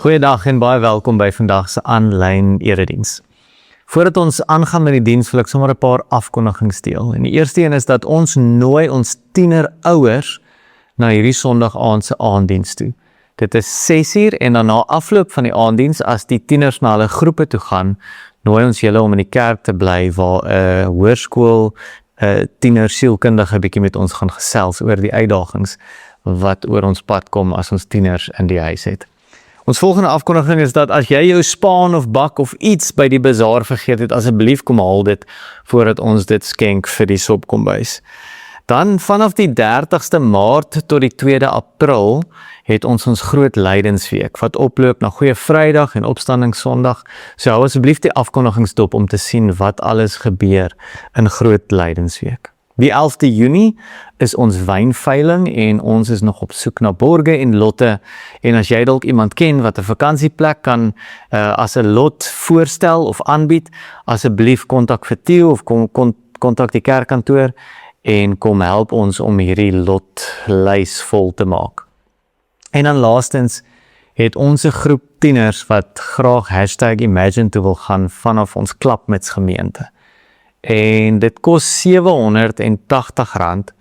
Goeiedag en baie welkom by vandag se aanlyn erediens. Voordat ons aangaan met die diens, wil ek sommer 'n paar afkondigings deel. En die eerste een is dat ons nooi ons tienerouers na hierdie Sondag aand se aanddiens toe. Dit is 6:00 en dan na afloop van die aanddiens, as die tieners na hulle groepe toe gaan, nooi ons julle om in die kerk te bly waar 'n hoërskool tienersielkundige bietjie met ons gaan gesels oor die uitdagings wat oor ons pad kom as ons tieners in die huis het. Ons volgende afkondiging is dat as jy jou spaan of bak of iets by die bazaar vergeet het, asseblief kom haal dit voordat ons dit skenk vir die sopkombuis. Dan vanaf die 30ste Maart tot die 2de April het ons groot lydensweek wat oploop na Goeie Vrydag en Opstandingssondag. So hou asseblief die afkondigings dop om te sien wat alles gebeur in groot lydensweek. Die 11de Junie is ons wynveiling en ons is nog op soek na borge en lotte. En as jy dalk iemand ken wat 'n vakansieplek kan as 'n lot voorstel of aanbied, asseblief kontak vir Theo of kontak die kerkkantoor en kom help ons om hierdie lotlys vol te maak. En dan laastens het ons 'n groep tieners wat graag #Imagine toe wil gaan vanaf ons klapmutsgemeente. En dit kos R780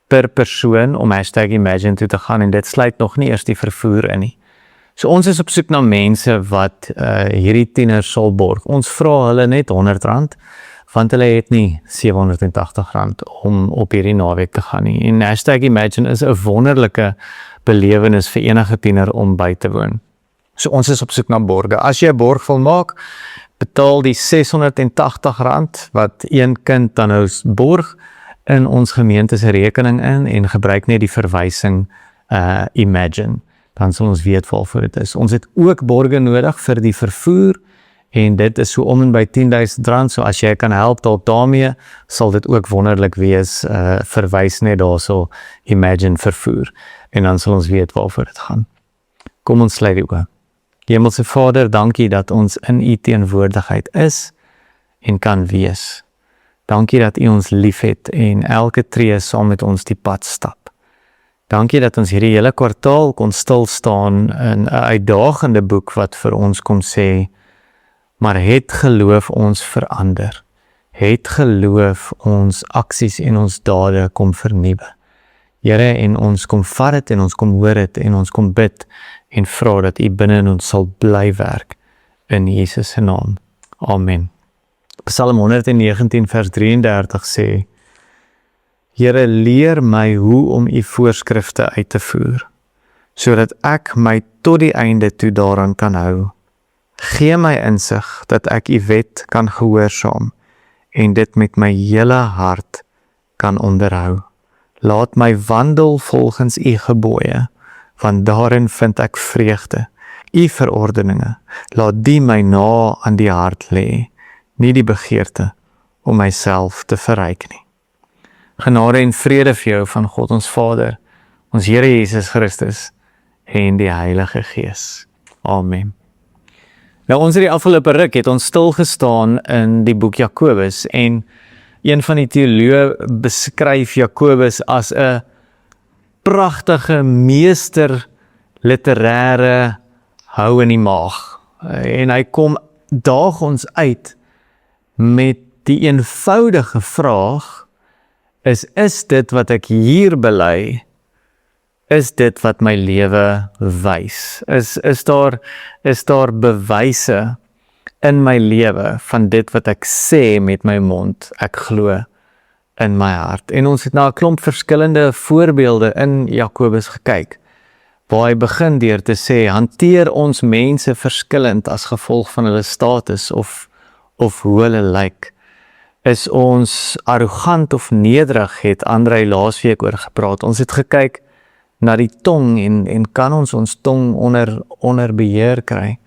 per persoon om #Imagine toe te gaan en dit sluit nog nie eers die vervoer in nie. So ons is op soek na mense wat hierdie tieners sal borg. Ons vra hulle net R100 want hulle het nie R780 om op hierdie naweek te gaan nie. En #Imagine is 'n wonderlike belewenis vir enige tiener om by te woon. So ons is op soek na borge. As jy 'n borg wil maak, betaal die R680 wat een kind dan nou borg in ons gemeente se rekening in en gebruik net die verwysing Imagine. Dan sal ons weet waarvoor dit is. Ons het ook borge nodig vir die vervoer en dit is so om en by R10,000. So as jy kan help dalk daarmee, sal dit ook wonderlik wees. Verwys net daarso Imagine vervoer en dan sal ons weet waarvoor dit gaan. Kom ons sluit die oë. Hemelse Vader, dankie dat ons in U teenwoordigheid is en kan wees. Dankie dat U ons liefhet en elke tree saam met ons die pad stap. Dankie dat ons hierdie hele kwartaal kon stil staan in 'n uitdagende boek wat vir ons kom sê, maar het geloof ons verander. Het geloof ons aksies en ons dade kom vernuwe. Here, en ons kom vat dit en ons kom hoor dit en ons kom bid en vra dat U binne in ons sal bly werk in Jesus se naam. Amen. Psalm 119 vers 33 sê: Here, leer my hoe om U voorskrifte uit te voer, sodat ek my tot die einde toe daaraan kan hou. Gee my insig dat ek U wet kan gehoorsaam en dit met my hele hart kan onderhou. Laat my wandel volgens U gebooie, want daarin vind ek vreugde. U verordeninge, laat die my na aan die hart lê, nie die begeerte om myself te verryk nie. Genade en vrede vir jou van God ons Vader, ons Here Jesus Christus en die Heilige Gees. Amen. Nou ons het die afgelope ruk het ons stilgestaan in die boek Jakobus en een van die teoloë beskryf Jakobus as 'n pragtige meester literêre hou in die maag. En hy kom daag ons uit met die eenvoudige vraag, is dit wat ek hier bely, is dit wat my lewe wys? Is daar bewyse in my lewe van dit wat ek sê met my mond, ek glo in my hart? En ons het na 'n klomp verskillende voorbeelde in Jakobus gekyk, waar hy begin deur te sê, hanteer ons mense verskillend as gevolg van hulle status of hoe hulle lyk. Is ons arrogant of nederig, het Andrei laasweek oor gepraat. Ons het gekyk na die tong en kan ons tong onder beheer kry.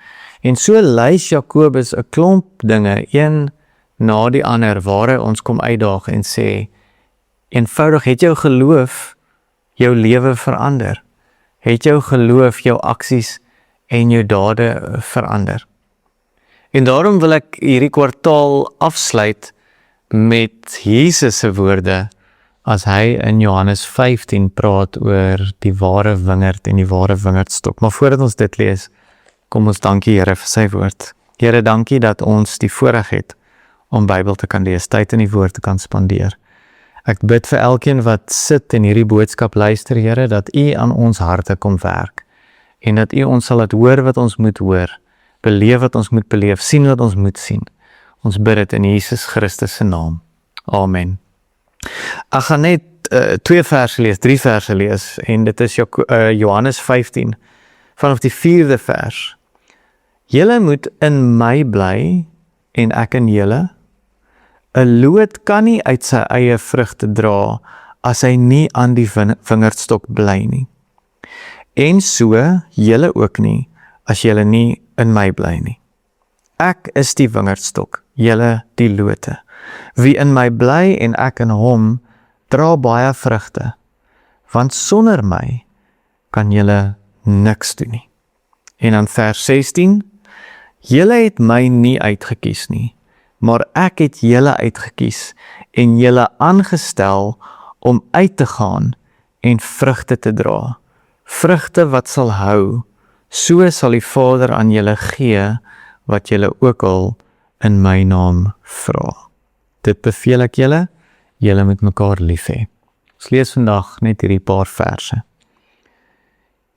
En so lys Jakobus 'n klomp dinge, een na die ander, waar hy ons kom uitdaag en sê, eenvoudig, het jou geloof jou lewe verander? Het jou geloof jou aksies en jou dade verander? En daarom wil ek hierdie kwartaal afsluit met Jesus se woorde, as hy in Johannes 15 praat oor die ware wingerd en die ware wingerdstok. Maar voordat ons dit lees, Kom ons dankie Here vir sy woord. Here, dankie dat ons die voorreg het om Bybel te kan lees, tyd in die woord te kan spandeer. Ek bid vir elkeen wat sit en hierdie boodskap luister, Here, dat U aan ons harte kom werk en dat U ons sal laat hoor wat ons moet hoor, beleef wat ons moet beleef, sien wat ons moet sien. Ons bid dit in Jesus Christus se naam. Amen. Ek gaan net 3 verse lees en dit is Johannes 15 vanaf die 4de vers. Julle moet in my bly en ek in julle. 'n Loot kan nie uit sy eie vrugte dra as hy nie aan die vingerdstok bly nie. En so julle ook nie as julle nie in my bly nie. Ek is die vingerdstok, julle die lote. Wie in my bly en ek in hom, dra baie vrugte, want sonder my kan julle niks doen nie. En dan vers 16, julle het my nie uitgekies nie, maar ek het julle uitgekies en julle aangestel om uit te gaan en vrugte te dra. Vrugte wat sal hou, so sal die Vader aan julle gee, wat julle ook al in my naam vra. Dit beveel ek julle, julle moet mekaar lief hê. Ons lees vandag net hierdie paar verse.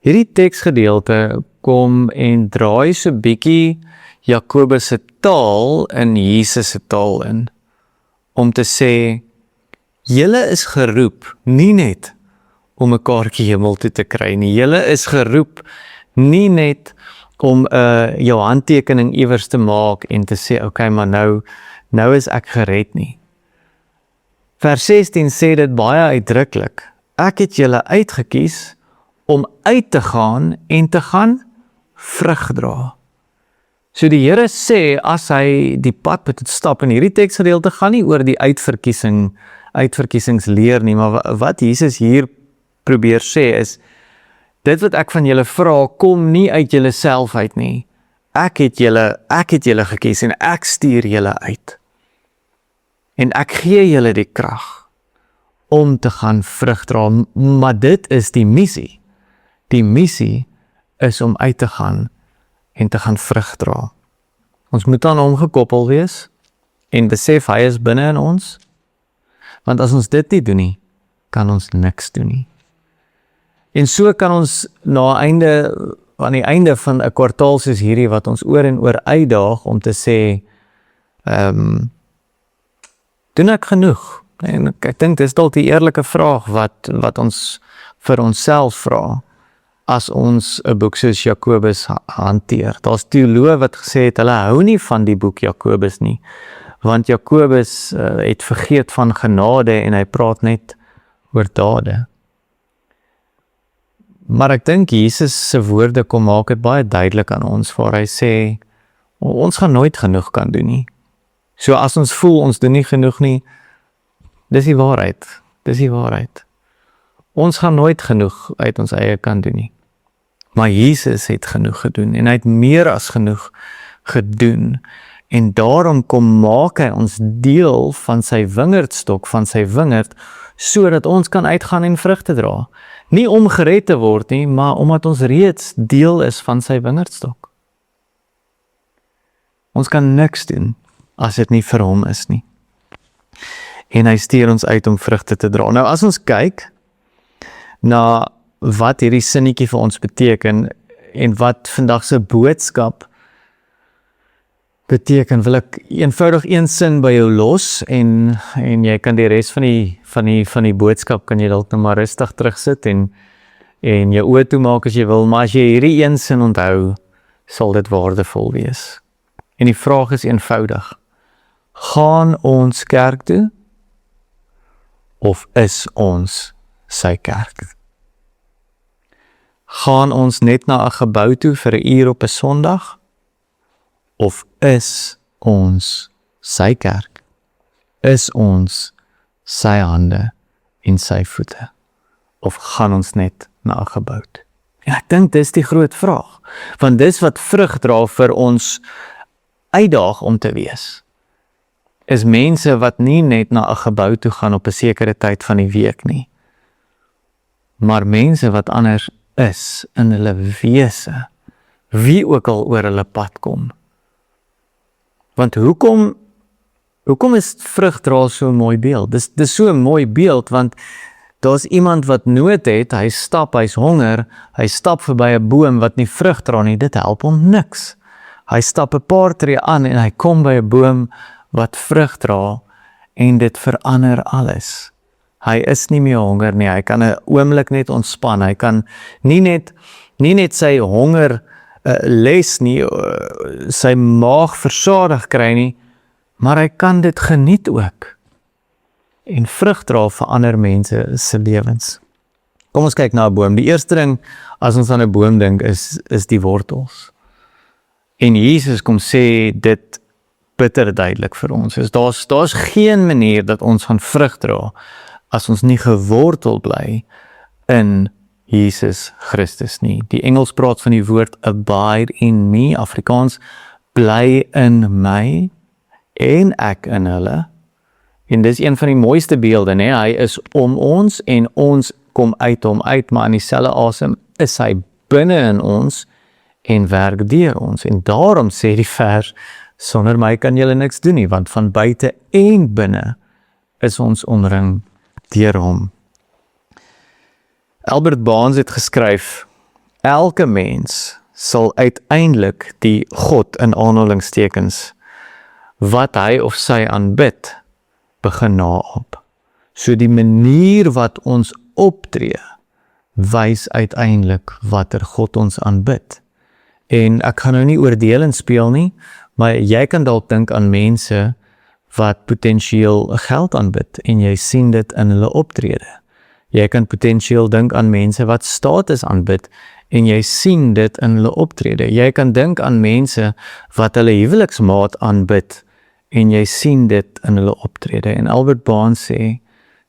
Hierdie teksgedeelte kom en draai so bietjie Jakobus se taal in Jesus se taal in, om te sê, julle is geroep, nie net om 'n kaartjie hemel toe te kry nie, julle is geroep, nie net om jou handtekening iewers te maak en te sê, okay, maar nou is ek gered nie. Vers 16 sê dit baie uitdruklik, ek het julle uitgekies om uit te gaan en te gaan vrug dra. So die Here sê, as hy die pad moet stap, en hierdie teksgedeelte gaan nie oor die uitverkiesingsleer nie, maar wat Jesus hier probeer sê is, dit wat ek van julle vra, kom nie uit julle self uit nie. Ek het julle gekies en ek stuur julle uit. En ek gee julle die krag om te gaan vrug dra, maar dit is die missie. Die missie is om uit te gaan en te gaan vrug dra. Ons moet aan hom gekoppel wees en besef hy is binne in ons, want as ons dit nie doen nie, kan ons niks doen nie. En so kan ons aan die einde van 'n kwartaal soos hierdie wat ons oor en oor uitdaag om te sê, doen ek genoeg? En ek dink dis dalk die eerlike vraag wat ons vir onsself vra as ons 'n boek soos Jakobus hanteer. Daar's teoloë wat gesê het, hulle hou nie van die boek Jakobus nie, want Jakobus het vergeet van genade en hy praat net oor dade. Maar ek dink Jesus se woorde kom maak dit baie duidelik aan ons, waar hy sê, ons gaan nooit genoeg kan doen nie. So as ons voel, ons doen nie genoeg nie, dis die waarheid. Ons gaan nooit genoeg uit ons eie kan doen nie. Maar Jesus het genoeg gedoen, en hy het meer as genoeg gedoen, en daarom kom maak hy ons deel van sy wingerdstok, van sy wingerd, sodat ons kan uitgaan en vrugte dra. Nie om gered te word nie, maar omdat ons reeds deel is van sy wingerdstok. Ons kan niks doen as dit nie vir hom is nie. En hy stuur ons uit om vrugte te dra. Nou as ons kyk na wat hierdie sinnetjie vir ons beteken en wat vandag se boodskap beteken, wil ek eenvoudig een sin by jou los en jy kan die res van die boodskap kan jy dalk nou maar rustig terugsit en jou oë toemaak as jy wil, maar as jy hierdie een sin onthou, sal dit waardevol wees. En die vraag is eenvoudig: gaan ons kerk toe of is ons sy kerk? Gaan ons net na 'n gebou toe vir 'n uur op 'n Sondag? Of is ons sy kerk? Is ons sy hande en sy voete? Of gaan ons net na 'n gebou toe? En ek dink dis die groot vraag, want dis wat vrug dra vir ons uitdaag om te wees, is mense wat nie net na 'n gebou toe gaan op 'n sekere tyd van die week nie, maar mense wat anders is in hulle wese, wie ook al oor hulle pad kom. Want hoekom is vrugdra so 'n mooi beeld? Dis so 'n mooi beeld, want daar's iemand wat nood het, hy's honger, hy stap verby 'n boom wat nie vrug dra nie, dit help hom niks. Hy stap 'n paar tree aan en hy kom by 'n boom wat vrug dra en dit verander alles. Hy is nie meer honger nie, hy kan 'n oomblik net ontspan, hy kan nie net sy honger les nie, sy maag versadig kry nie, maar hy kan dit geniet ook. En vrug dra vir ander mense se lewens. Kom ons kyk na 'n boom. Die eerste ding as ons aan 'n boom dink is die wortels. En Jesus kom sê dit bitter duidelik vir ons. Daar's geen manier dat ons gaan vrug dra as ons nie gewortel bly in Jesus Christus nie. Die Engels praat van die woord abide in me, Afrikaans bly in my en ek in hulle. En dis een van die mooiste beelde, né? Hy is om ons en ons kom uit hom uit, maar in dieselfde asem is hy binne in ons en werk deur ons. En daarom sê die vers, sonder my kan julle niks doen nie, want van buite en binne is ons omring deur hom. Albert Barnes het geskryf, elke mens sal uiteindelik die God in aanhalingstekens wat hy of sy aanbid begin naap. So die manier wat ons optree wys uiteindelik watter God ons aanbid. En ek gaan nou nie oordelend speel nie, maar jy kan dalk dink aan mense wat potensieel geld aanbid en jy sien dit in hulle optrede. Jy kan potensieel dink aan mense wat status aanbid en jy sien dit in hulle optrede. Jy kan dink aan mense wat hulle huweliksmaat aanbid en jy sien dit in hulle optrede. En Albert Barnes sê,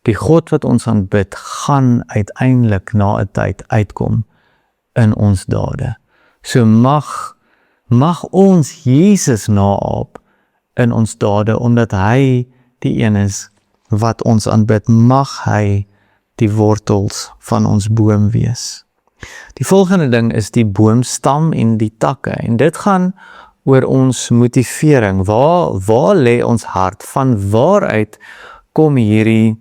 die God wat ons aanbid gaan uiteindelik na 'n tyd uitkom in ons dade. So mag ons Jesus naap in ons dade, omdat hy die een is wat ons aanbid, mag hy die wortels van ons boom wees. Die volgende ding is die boomstam en die takke, en dit gaan oor ons motivering. Waar lê ons hart? Van waaruit kom hierdie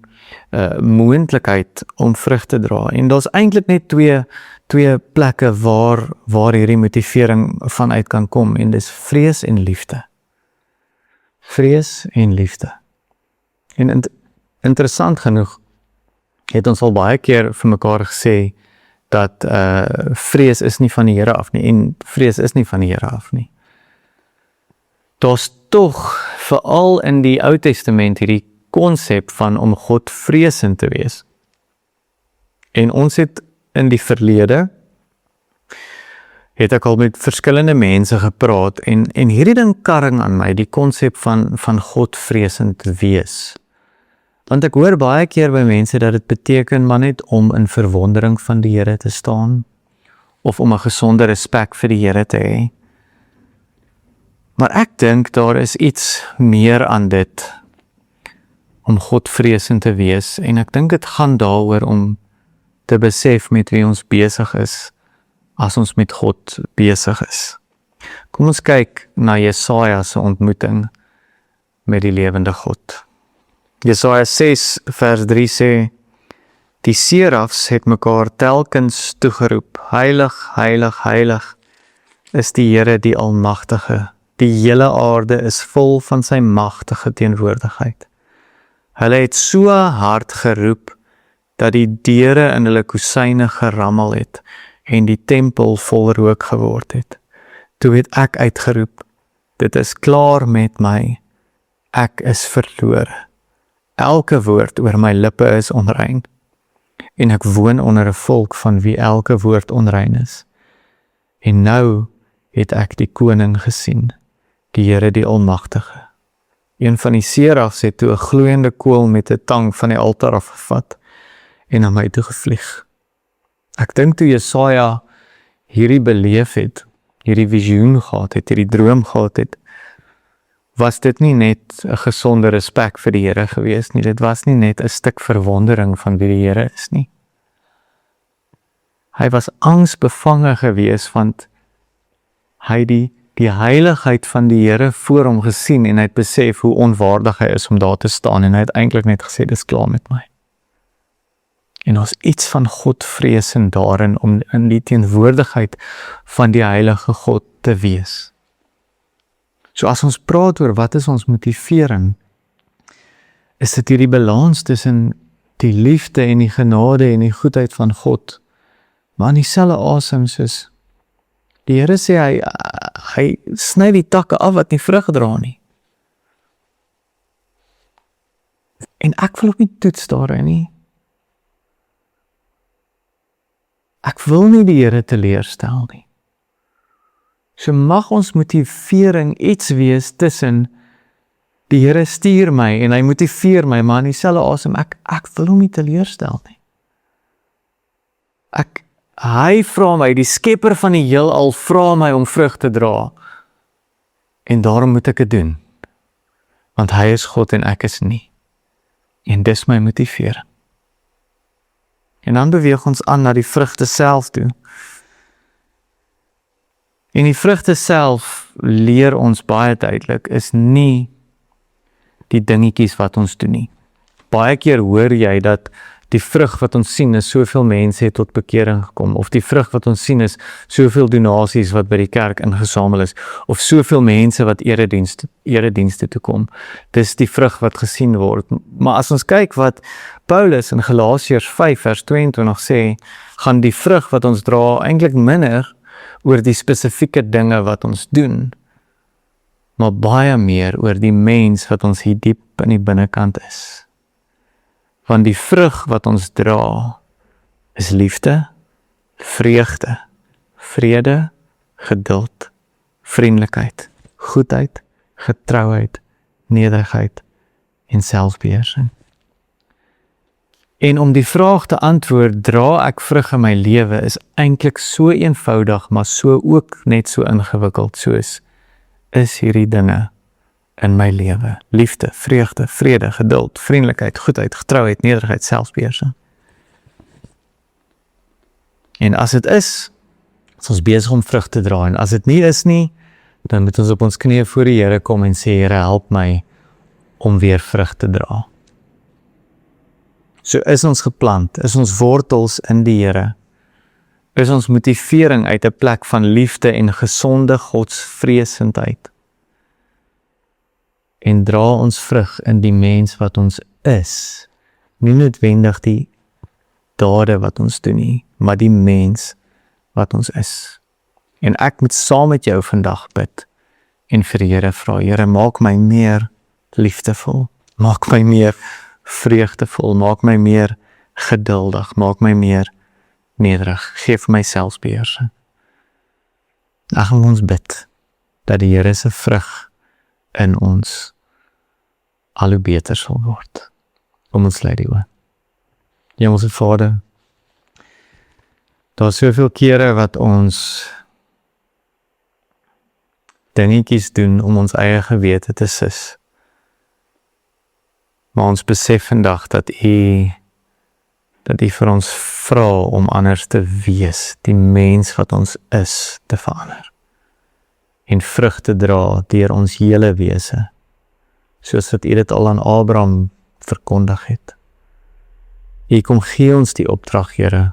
moontlikheid om vrug te dra? En daar's eintlik net twee plekke waar hierdie motivering vanuit kan kom, en dis vrees en liefde. Vrees en liefde. En interessant genoeg het ons al baie keer vir mekaar gesê dat vrees is nie van die Here af nie, en vrees is nie van die Here af nie. Daar's tog veral in die Ou Testament hierdie konsep van om God vreesend te wees. En ons het in die verlede het ek al met verskillende mense gepraat en hierdie ding karring aan my, die konsep van God vreesend wees. Want ek hoor baie keer by mense dat dit beteken maar net om in verwondering van die Here te staan, of om 'n gesonde respek vir die Here te hê. Maar ek dink daar is iets meer aan dit, om God vreesend te wees, en ek dink dit gaan daaroor om te besef met wie ons besig is, as ons met God besig is. Kom ons kyk na Jesaja se ontmoeting met die lewende God. Jesaja 6 vers 3 sê, die serafs het mekaar telkens toegeroep, heilig, heilig, heilig is die Here die Almagtige. Die hele aarde is vol van sy magtige teenwoordigheid. Hulle het so hard geroep, dat die deure in hulle kusyne gerammel het, en die tempel vol rook geword het. Toe het ek uitgeroep, dit is klaar met my, ek is verlore. Elke woord oor my lippe is onrein, en ek woon onder 'n volk van wie elke woord onrein is. En nou het ek die koning gesien, die Here die Almagtige. Een van die serafs het toe 'n gloeiende kool met 'n tang van die altaar afgevat en na my toe gevlieg. Ek dink toe Jesaja hierdie beleef het, hierdie visioen gehad het, hierdie droom gehad het, was dit nie net 'n gesonde respek vir die Here gewees nie, dit was nie net 'n stuk verwondering van wie die Here is nie. Hy was angsbevange gewees, want Hy het die heiligheid van die Here voor hom gesien en hy het besef hoe onwaardig hy is om daar te staan en hy het eintlik net gesê, dis klaar met my. En ons iets van God vrees en daarin om in die teenwoordigheid van die heilige God te wees. So as ons praat oor wat is ons motivering, is dit hierdie balans tussen die liefde en die genade en die goedheid van God, maar in dieselfde asem soos die Here sê, hy sny die takke af wat nie vrug dra nie. En ek wil ook nie toets daarin nie. Ek wil nie die Here teleurstel nie. So mag ons motivering iets wees tussen die Here stuur my en hy motiveer my, maar in dieselfde asem, ek wil hom nie teleurstel nie. Hy vra my, die skepper van die heelal vra my om vrug te dra. En daarom moet ek dit doen. Want hy is God en ek is nie. En dis my motivering. En dan beweeg ons aan na die vrugte self toe. En die vrugte self leer ons baie duidelik, is nie die dingetjies wat ons doen nie. Baie keer hoor jy dat die vrug wat ons sien is soveel mense het tot bekering gekom, of die vrug wat ons sien is soveel donasies wat by die kerk ingesamel is, of soveel mense wat eredienste toe kom. Dis die vrug wat gesien word. Maar as ons kyk wat Paulus in Galasiërs 5 vers 22 sê, gaan die vrug wat ons dra eintlik minder oor die spesifieke dinge wat ons doen, maar baie meer oor die mens wat ons hier diep in die binnekant is. Want die vrug wat ons dra is liefde, vreugde, vrede, geduld, vriendelikheid, goedheid, getrouheid, nederigheid en selfbeheersing. En om die vraag te antwoord, dra ek vrug in my lewe, is eintlik so eenvoudig, maar so ook net so ingewikkeld soos is hierdie dinge in my lewe. Liefde, vreugde, vrede, geduld, vriendelikheid, goedheid, getrouheid, nederigheid, selfbeheersing. En as dit is ons besig om vrug te dra, en as dit nie is nie, dan moet ons op ons knieë voor die Here kom en sê, Here, help my om weer vrug te dra. So is ons geplant, is ons wortels in die Here, is ons motivering uit 'n plek van liefde en gesonde godsvreesendheid, en dra ons vrug in die mens wat ons is, nie noodwendig die dade wat ons doen nie, maar die mens wat ons is. En ek moet saam met jou vandag bid, en vir die Here vra, Here, maak my meer liefdevol, maak my meer vreugdevol, maak my meer geduldig, maak my meer nederig, geef my selfbeheersing. Dan gaan ons bid, dat die Here se vrug in ons al hoe beter sal word. Kom ons lei die oor. Hemelse Vader, daar is soveel kere wat ons dingetjies doen om ons eie gewete te sis. Maar ons besef vandag dat U vir ons vra om anders te wees, die mens wat ons is te verander. En vrug te dra deur ons hele wese, soos wat U dit al aan Abraham verkondig het. U kom gee ons die opdrag, Here,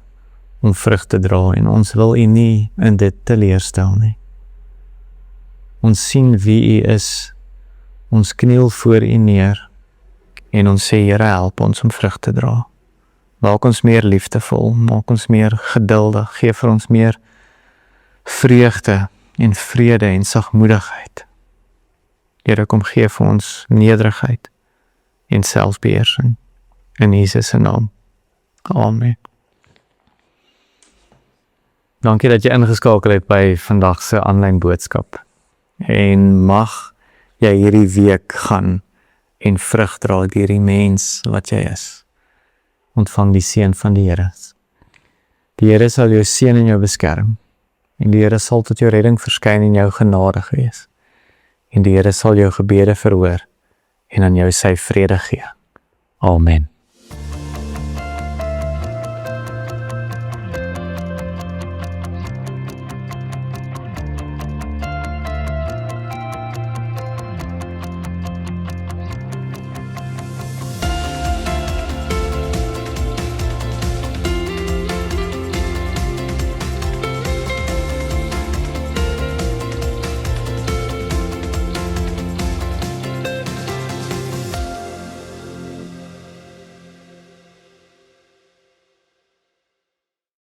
om vrug te dra, en ons wil U nie in dit teleurstel nie. Ons sien wie U is, ons kniel voor U neer, en ons sê, Here, help ons om vrug te dra. Maak ons meer liefdevol, maak ons meer geduldig, gee vir ons meer vreugde en vrede en sagmoedigheid. Here, kom gee vir ons nederigheid en selfbeheersing. In Jesus se naam. Amen. Dankie dat jy ingeskakel het by vandag se aanlyn boodskap. En mag jy hierdie week gaan en vrug dra deur die mens wat jy is. Ontvang die seën van die Here. Die Here sal jou seën en jou beskerm. En die Here sal tot jou redding verskyn en jou genadig wees. En die Here sal jou gebede verhoor en aan jou sy vrede gee. Amen.